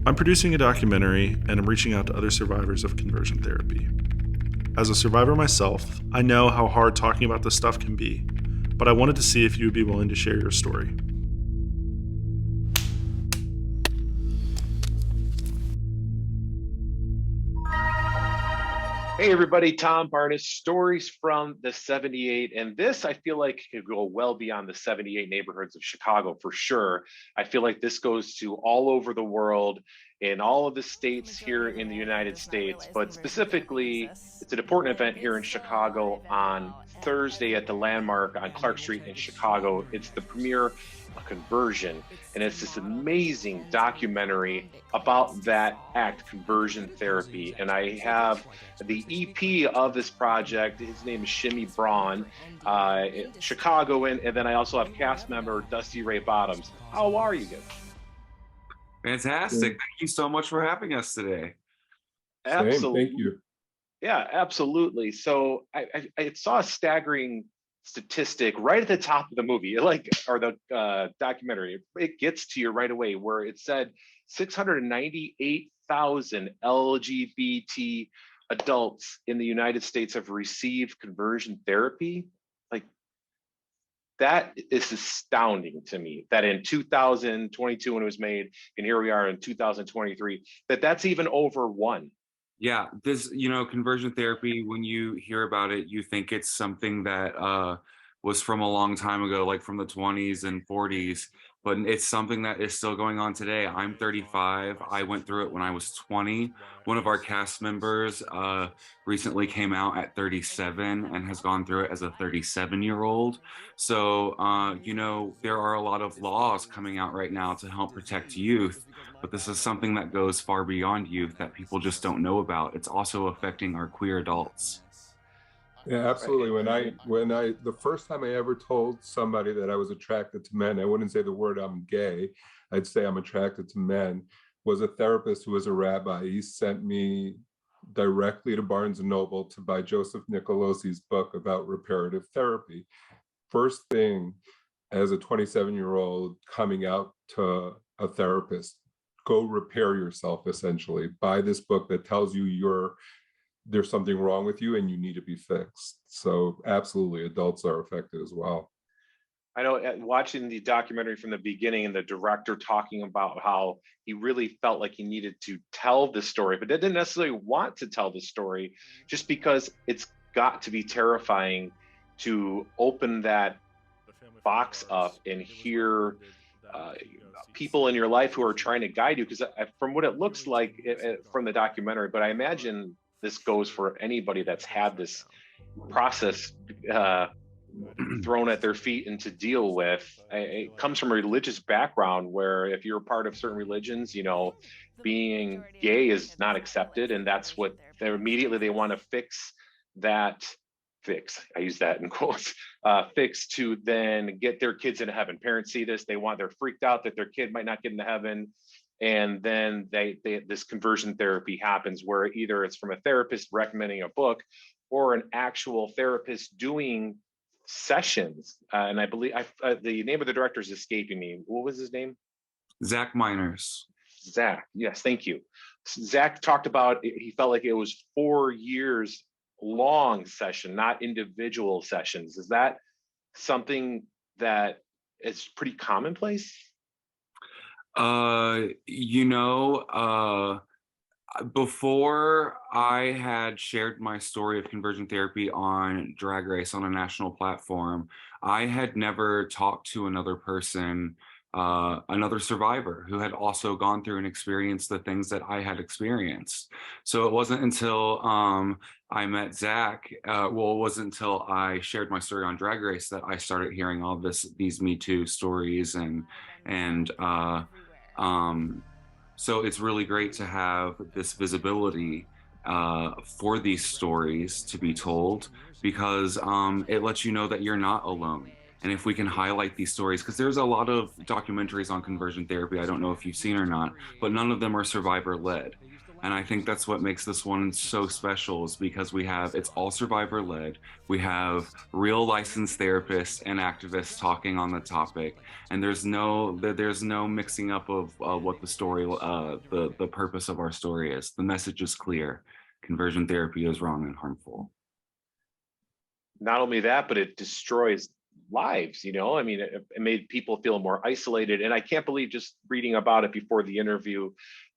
I'm producing a documentary and I'm reaching out to other survivors of conversion therapy. As a survivor myself, I know how hard talking about this stuff can be, but I wanted to see if you would be willing to share your story. Hey everybody, Tom Barnes, Stories from the 78. And this, I feel like, could go well beyond the 78 neighborhoods of Chicago for sure. I feel like this goes to all over the world, in all of the states here in the United States, but specifically, it's an important event here in Chicago on Thursday at the Landmark on Clark Street in Chicago. It's the premiere of Conversion, and it's this amazing documentary about that act, conversion therapy. And I have the EP of this project. His name is Shimmy Braun, Chicagoan, and then I also have cast member Dusty Ray Bottoms. How are you guys? Fantastic. Thank you so much for having us today. Absolutely. Thank you. Yeah, absolutely. So I saw a staggering statistic right at the top of the movie, or the documentary. It gets to you right away, where it said 698,000 LGBT adults in the United States have received conversion therapy. Like, that is astounding to me, that in 2022 when it was made, and here we are in 2023, that's even over one. Yeah, this, conversion therapy, when you hear about it, you think it's something that was from a long time ago, like from the 20s and 40s, but it's something that is still going on today. I'm 35. I went through it when I was 20. One of our cast members recently came out at 37 and has gone through it as a 37-year-old. So, there are a lot of laws coming out right now to help protect youth, but this is something that goes far beyond youth that people just don't know about. It's also affecting our queer adults. Yeah, absolutely. The first time I ever told somebody that I was attracted to men, I wouldn't say the word I'm gay, I'd say I'm attracted to men, was a therapist who was a rabbi. He sent me directly to Barnes & Noble to buy Joseph Nicolosi's book about reparative therapy. First thing, as a 27-year-old coming out to a therapist, go repair yourself, essentially. Buy this book that tells you there's something wrong with you and you need to be fixed. So absolutely, adults are affected as well. I know, watching the documentary from the beginning and the director talking about how he really felt like he needed to tell the story, but didn't necessarily want to tell the story, just because it's got to be terrifying to open that box up and hear people in your life who are trying to guide you. Because from what it looks like from the documentary, but I imagine this goes for anybody that's had this process thrown at their feet and to deal with. It comes from a religious background where if you're a part of certain religions, being gay is not accepted, and that's what they want to fix. I use that in quotes, fix to then get their kids into heaven. Parents see this, they're freaked out that their kid might not get into heaven. And then this conversion therapy happens, where either it's from a therapist recommending a book or an actual therapist doing sessions. And I believe the name of the director is escaping me. What was his name? Zach Miners. Zach. Yes, thank you. Zach talked about he felt like it was 4 years long session, not individual sessions. Is that something that is pretty commonplace? Before I had shared my story of conversion therapy on Drag Race on a national platform, I had never talked to another person, another survivor who had also gone through and experienced the things that I had experienced. So it wasn't until I met Zach, it wasn't until I shared my story on Drag Race that I started hearing all these Me Too stories and so it's really great to have this visibility for these stories to be told, because it lets you know that you're not alone. And if we can highlight these stories, because there's a lot of documentaries on conversion therapy, I don't know if you've seen or not, but none of them are survivor led. And I think that's what makes this one so special, is because it's all survivor led. We have real licensed therapists and activists talking on the topic, and there's no mixing up of what the story, the purpose of our story is. The message is clear. Conversion therapy is wrong and harmful. Not only that, but it destroys lives. I mean, it made people feel more isolated. And I can't believe, just reading about it before the interview,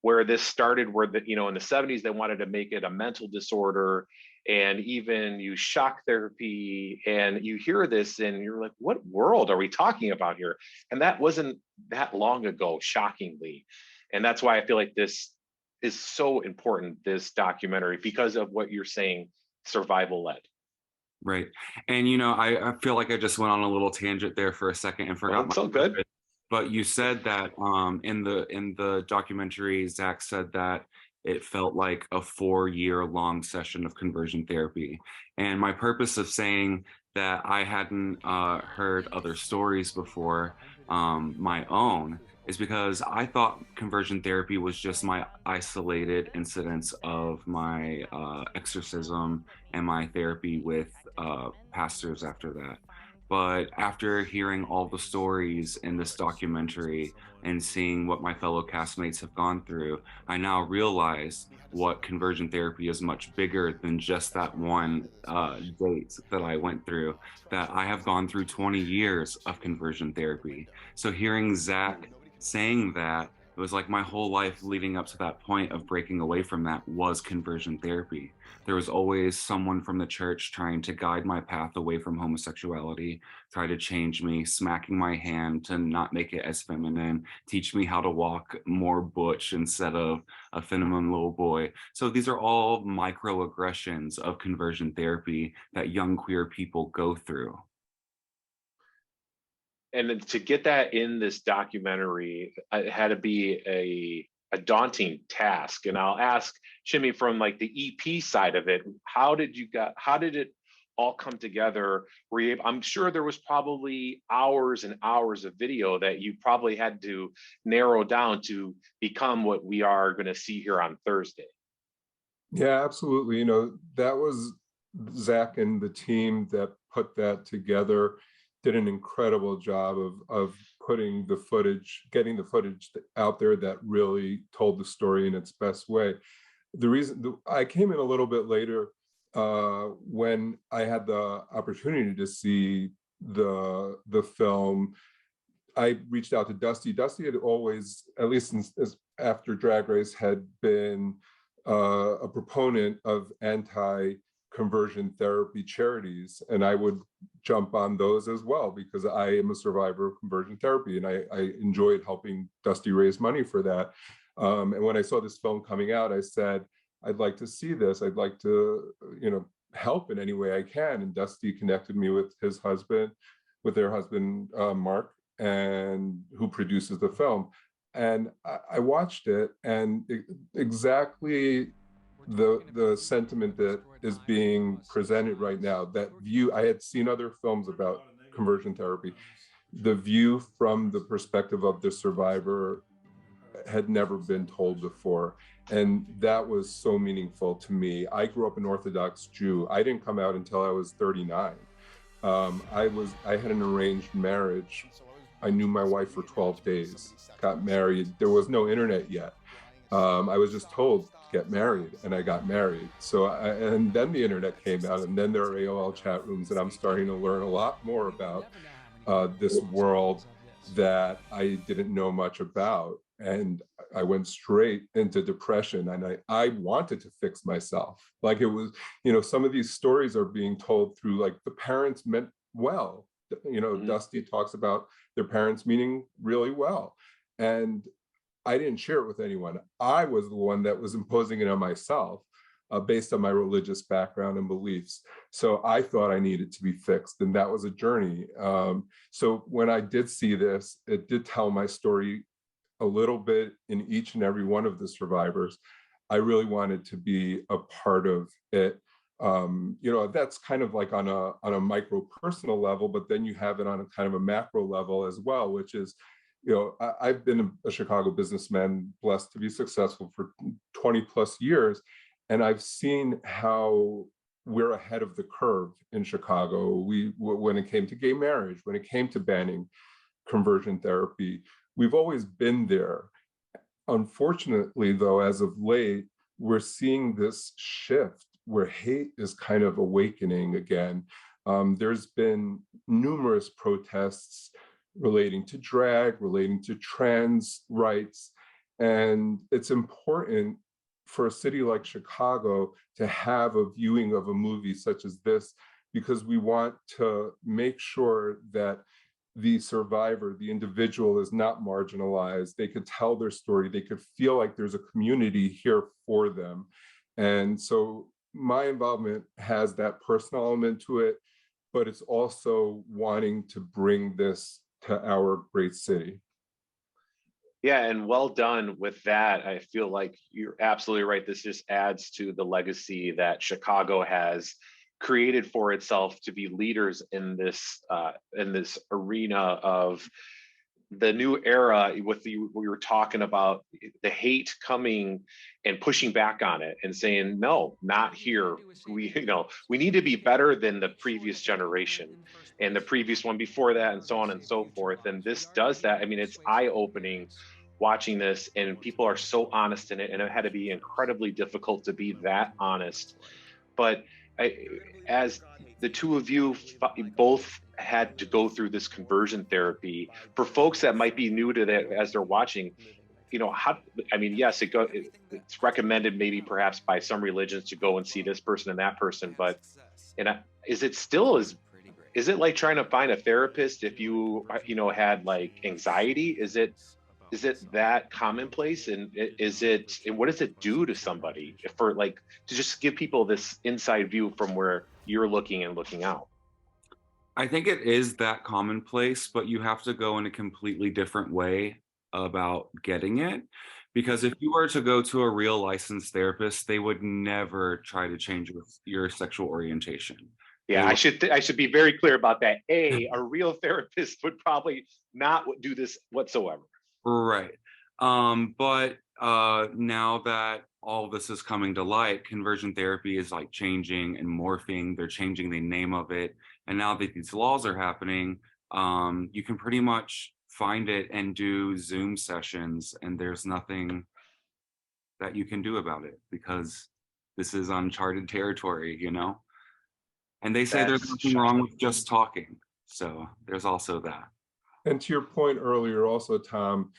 where this started, where in the 70s they wanted to make it a mental disorder and even use shock therapy. And you hear this and you're like, what world are we talking about here? And that wasn't that long ago, shockingly. And that's why I feel like this is so important, this documentary, because of what you're saying, survival led. Right. And, I feel like I just went on a little tangent there for a second and forgot. It's so good. Purpose. But you said that in the documentary, Zach said that it felt like a 4-year-long session of conversion therapy. And my purpose of saying that I hadn't heard other stories before, my own, is because I thought conversion therapy was just my isolated incidents of my exorcism and my therapy with pastors after that. But after hearing all the stories in this documentary and seeing what my fellow castmates have gone through, I now realize what conversion therapy is much bigger than just that one date that I went through, that I have gone through 20 years of conversion therapy. So hearing Zach saying that, it was like my whole life leading up to that point of breaking away from that was conversion therapy. There was always someone from the church trying to guide my path away from homosexuality, try to change me, smacking my hand to not make it as feminine, teach me how to walk more butch instead of a feminine little boy. So these are all microaggressions of conversion therapy that young queer people go through. And to get that in this documentary, it had to be a daunting task. And I'll ask Shimmy, from like the EP side of it, how did it all come together? I'm sure there was probably hours and hours of video that you probably had to narrow down to become what we are going to see here on Thursday. Yeah, absolutely. That was Zach and the team that put that together, did an incredible job of putting the footage, getting the footage out there that really told the story in its best way. The reason I came in a little bit later, when I had the opportunity to see the film, I reached out to Dusty. Dusty had always, at least after Drag Race, had been a proponent of anti-conversion therapy charities, and I would jump on those as well because I am a survivor of conversion therapy, and I enjoyed helping Dusty raise money for that. And when I saw this film coming out, I said, I'd like to see this. I'd like to, help in any way I can. And Dusty connected me with their husband, Mark, and who produces the film. And I watched it, and exactly the sentiment that is being presented right now, that view, I had seen other films about conversion therapy. The view from the perspective of the survivor had never been told before. And that was so meaningful to me. I grew up an Orthodox Jew. I didn't come out until I was 39. I had an arranged marriage. I knew my wife for 12 days, got married. There was no internet yet. I was just told, get married, and I got married. And then the internet came out, and then there are AOL chat rooms, and I'm starting to learn a lot more about this world that I didn't know much about. And I went straight into depression, and I wanted to fix myself. Like, it was, some of these stories are being told through, like, the parents meant well. Mm-hmm. Dusty talks about their parents meaning really well. And I didn't share it with anyone. I was the one that was imposing it on myself based on my religious background and beliefs. So I thought I needed to be fixed, and that was a journey. So when I did see this, it did tell my story a little bit in each and every one of the survivors. I really wanted to be a part of it. That's kind of like on a micro personal level, but then you have it on a kind of a macro level as well, which is, I've been a Chicago businessman, blessed to be successful for 20 plus years. And I've seen how we're ahead of the curve in Chicago. When it came to gay marriage, when it came to banning conversion therapy, we've always been there. Unfortunately, though, as of late, we're seeing this shift where hate is kind of awakening again. There's been numerous protests relating to drag, relating to trans rights, and it's important for a city like Chicago to have a viewing of a movie such as this, because we want to make sure that the survivor, the individual, is not marginalized. They could tell their story. They could feel like there's a community here for them. And so my involvement has that personal element to it, but it's also wanting to bring this to our great city. Yeah, and well done with that. I feel like you're absolutely right. This just adds to the legacy that Chicago has created for itself to be leaders in this arena of the new era. With we were talking about the hate coming and pushing back on it and saying, no, not here. We need to be better than the previous generation and the previous one before that, and so on and so forth. And this does that. I mean, it's eye-opening watching this, and people are so honest in it, and it had to be incredibly difficult to be that honest. But as the two of you both had to go through this conversion therapy, for folks that might be new to that as they're watching, yes, it's recommended maybe perhaps by some religions to go and see this person and that person, but is it like trying to find a therapist if you had like anxiety? Is it that commonplace? And what does it do to somebody for like to just give people this inside view from where you're looking out? I think it is that commonplace, but you have to go in a completely different way about getting it. Because if you were to go to a real licensed therapist, they would never try to change your sexual orientation. Yeah, I should be very clear about that. A real therapist would probably not do this whatsoever. Right. But now that all this is coming to light, conversion therapy is like changing and morphing. They're changing the name of it. And now that these laws are happening, you can pretty much find it and do Zoom sessions, and there's nothing that you can do about it because this is uncharted territory, And they say there's nothing wrong with just talking. So there's also that. And to your point earlier also, Tom,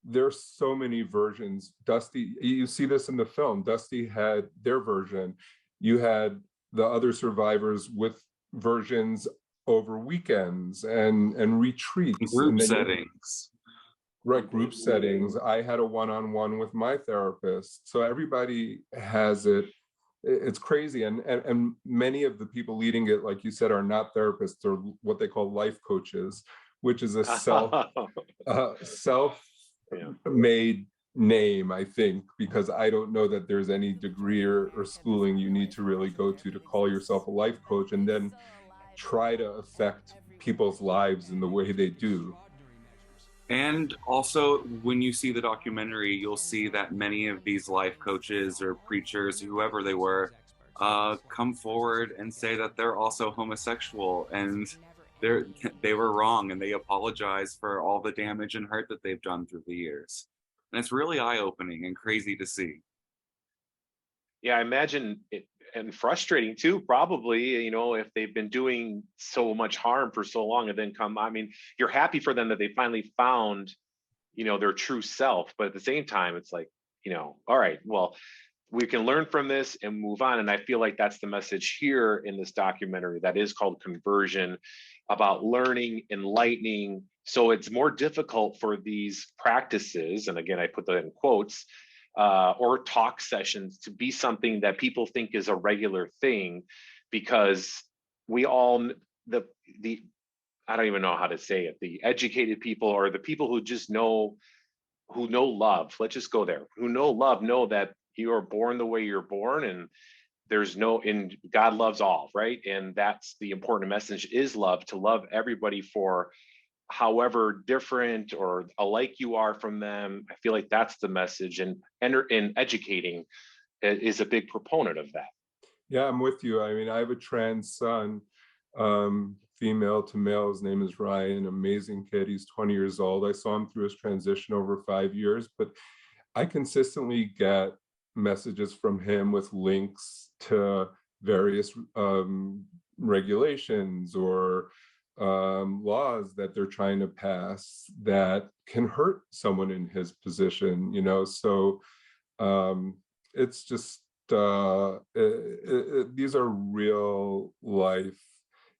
there's so many versions. Dusty, you see this in the film. Dusty had their version. You had the other survivors with versions over weekends and retreats. Group settings. Right, group settings. I had a one-on-one with my therapist. So everybody has it. It's crazy. And many of the people leading it, like you said, are not therapists, or what they call life coaches, which is a self-made name, I think, because I don't know that there's any degree or schooling you need to really go to call yourself a life coach and then try to affect people's lives in the way they do. And also, when you see the documentary, you'll see that many of these life coaches or preachers, whoever they were, come forward and say that they're also homosexual and they were wrong, and they apologize for all the damage and hurt that they've done through the years. And it's really eye-opening and crazy to see. Yeah, I imagine it, and frustrating too, probably, if they've been doing so much harm for so long and then you're happy for them that they finally found, their true self. But at the same time, it's like, all right, well, we can learn from this and move on. And I feel like that's the message here in this documentary that is called Conversion, about learning, enlightening. So it's more difficult for these practices, and again, I put that in quotes, or talk sessions to be something that people think is a regular thing, because we all, I don't even know how to say it, the educated people, or the people who just know love, let's just go there, who know love, know that you are born the way you're born, and and God loves all, right? And that's the important message, is love, to love everybody for however different or alike you are from them. I feel like that's the message, and educating is a big proponent of that. Yeah, I'm with you. I mean, I have a trans son, female to male. His name is Ryan, amazing kid. He's 20 years old. I saw him through his transition over 5 years, but I consistently get messages from him with links to various regulations or laws that they're trying to pass that can hurt someone in his position, you know. So it's just these are real life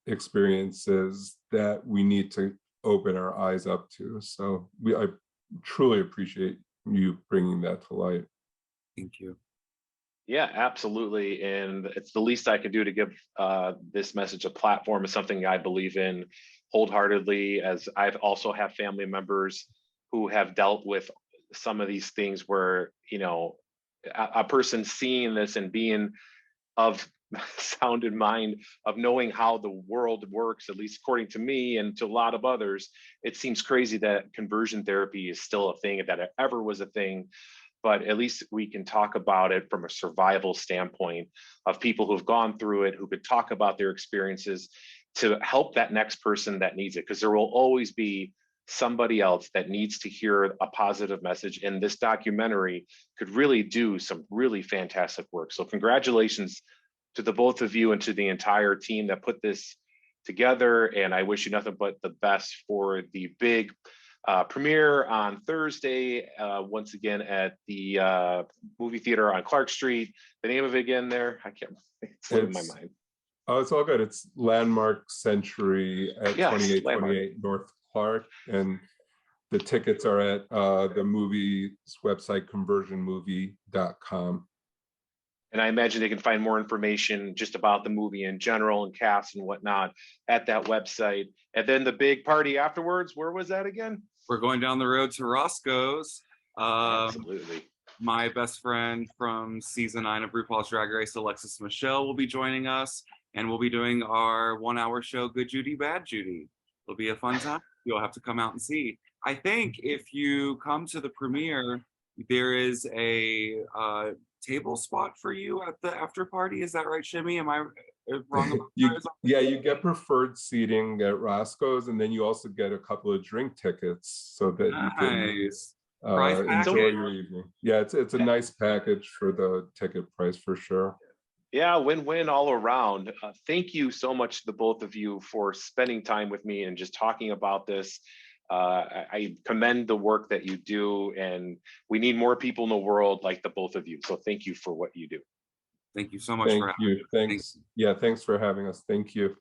experiences that we need to open our eyes up to. So I truly appreciate you bringing that to light. Thank you. Yeah, absolutely. And it's the least I can do to give this message a platform. Is something I believe in wholeheartedly, as I've also have family members who have dealt with some of these things where, you know, a person seeing this and being of sound in mind of knowing how the world works, at least according to me and to a lot of others, it seems crazy that conversion therapy is still a thing, that it ever was a thing. But at least we can talk about it from a survival standpoint of people who've gone through it, who could talk about their experiences to help that next person that needs it. Because there will always be somebody else that needs to hear a positive message. And this documentary could really do some really fantastic work. So congratulations to the both of you and to the entire team that put this together. And I wish you nothing but the best for the big premiere on Thursday, once again at the movie theater on Clark Street. The name of it again there, I can't, it's in my mind. Oh, it's all good. It's Landmark Century at 2828 North Clark. And the tickets are at the movie's website, conversionmovie.com. And I imagine they can find more information just about the movie in general and cast and whatnot at that website. And then the big party afterwards, where was that again? We're going down the road to Roscoe's. Absolutely. My best friend from season 9 of RuPaul's Drag Race, Alexis Michelle, will be joining us, and we'll be doing our 1-hour show, Good Judy, Bad Judy. It'll be a fun time. You'll have to come out and see. I think if you come to the premiere, there is a table spot for you at the after party. Is that right, Shimmy? Am I wrong about that? Yeah, you get preferred seating at Roscoe's, and then you also get a couple of drink tickets so that you can enjoy your evening. Yeah, it's a nice package for the ticket price for sure. Yeah, win-win all around. Thank you so much to the both of you for spending time with me and just talking about this. I commend the work that you do, and we need more people in the world like the both of you. So thank you for what you do. Thank you so much. Thank you. Thanks. Yeah, thanks for having us. Thank you.